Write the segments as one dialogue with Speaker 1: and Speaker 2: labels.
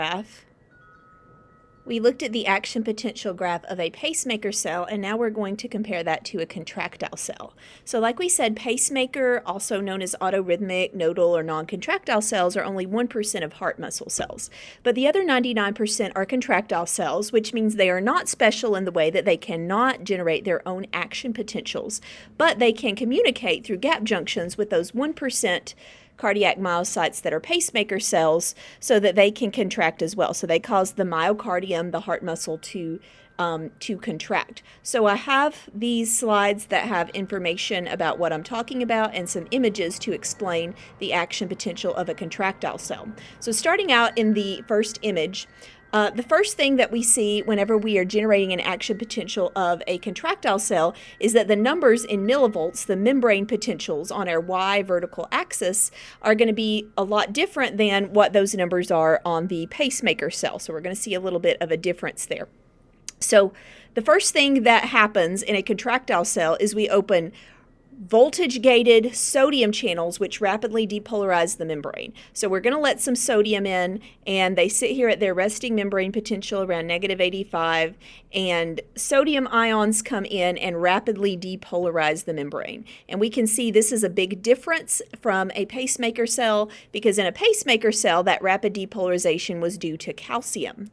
Speaker 1: graph, we looked at the action potential graph of a pacemaker cell, and now we're going to compare that to a contractile cell. So like we said, pacemaker, also known as autorhythmic, nodal, or non-contractile cells, are only 1% of heart muscle cells. But the other 99% are contractile cells, which means they are not special in the way that they cannot generate their own action potentials, but they can communicate through gap junctions with those 1% cardiac myocytes that are pacemaker cells so that they can contract as well. So they cause the myocardium, the heart muscle, to contract. So I have these slides that have information about what I'm talking about and some images to explain the action potential of a contractile cell. So starting out in the first image, the first thing that we see whenever we are generating an action potential of a contractile cell is that the numbers in millivolts, the membrane potentials on our Y vertical axis, are going to be a lot different than what those numbers are on the pacemaker cell. So we're going to see a little bit of a difference there. So the first thing that happens in a contractile cell is we open voltage-gated sodium channels which rapidly depolarize the membrane. So we're going to let some sodium in, and they sit here at their resting membrane potential around -85, and sodium ions come in and rapidly depolarize the membrane. And we can see this is a big difference from a pacemaker cell, because in a pacemaker cell that rapid depolarization was due to calcium.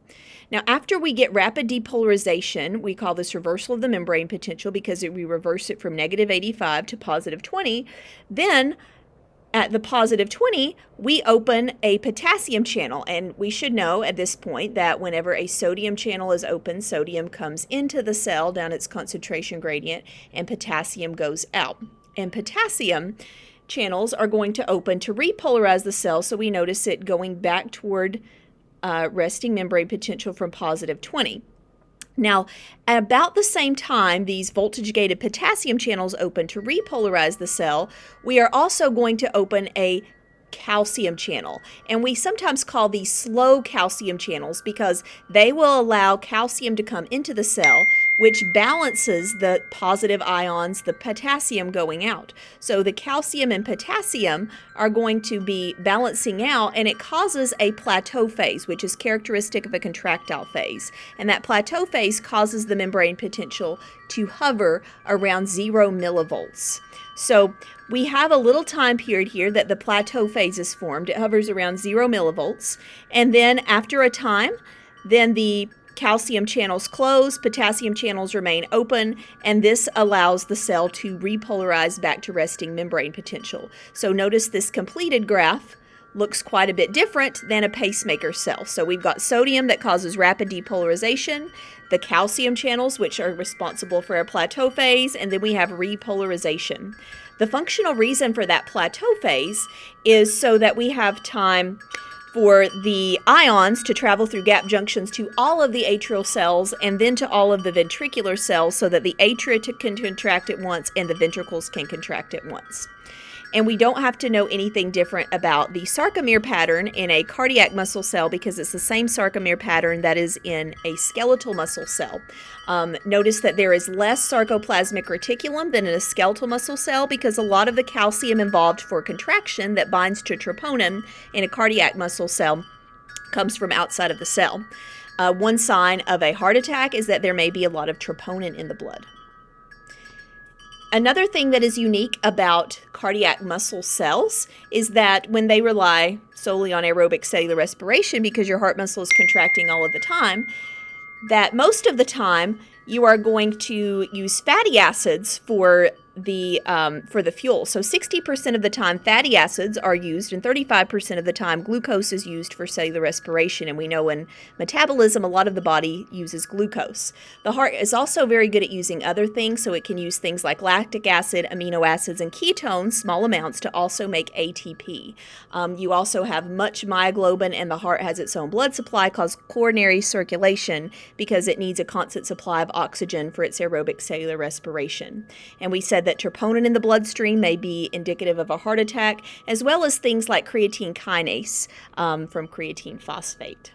Speaker 1: Now, after we get rapid depolarization, we call this reversal of the membrane potential because we reverse it from -85 to +20. Then, at the +20, we open a potassium channel. And we should know at this point that whenever a sodium channel is open, sodium comes into the cell down its concentration gradient, and potassium goes out. And potassium channels are going to open to repolarize the cell, so we notice it going back toward resting membrane potential from +20. Now, at about the same time these voltage-gated potassium channels open to repolarize the cell, we are also going to open a calcium channel. And we sometimes call these slow calcium channels because they will allow calcium to come into the cell, which balances the positive ions, the potassium going out. So the calcium and potassium are going to be balancing out, and it causes a plateau phase, which is characteristic of a contractile phase. And that plateau phase causes the membrane potential to hover around 0 millivolts. So we have a little time period here that the plateau phase is formed. It hovers around 0 millivolts. And then after a time, then the calcium channels close, potassium channels remain open, and this allows the cell to repolarize back to resting membrane potential. So notice this completed graph looks quite a bit different than a pacemaker cell. So we've got sodium that causes rapid depolarization, the calcium channels, which are responsible for our plateau phase, and then we have repolarization. The functional reason for that plateau phase is so that we have time for the ions to travel through gap junctions to all of the atrial cells and then to all of the ventricular cells, so that the atria can contract at once and the ventricles can contract at once. And we don't have to know anything different about the sarcomere pattern in a cardiac muscle cell because it's the same sarcomere pattern that is in a skeletal muscle cell. Notice that there is less sarcoplasmic reticulum than in a skeletal muscle cell because a lot of the calcium involved for contraction that binds to troponin in a cardiac muscle cell comes from outside of the cell. One sign of a heart attack is that there may be a lot of troponin in the blood. Another thing that is unique about cardiac muscle cells is that when they rely solely on aerobic cellular respiration, because your heart muscle is contracting all of the time, that most of the time you are going to use fatty acids for the fuel. So 60% of the time fatty acids are used, and 35% of the time glucose is used for cellular respiration. And we know in metabolism, a lot of the body uses glucose. The heart is also very good at using other things, so it can use things like lactic acid, amino acids, and ketones, small amounts, to also make ATP. You also have much myoglobin, and the heart has its own blood supply called coronary circulation because it needs a constant supply of oxygen for its aerobic cellular respiration. And we said that troponin in the bloodstream may be indicative of a heart attack, as well as things like creatine kinase from creatine phosphate.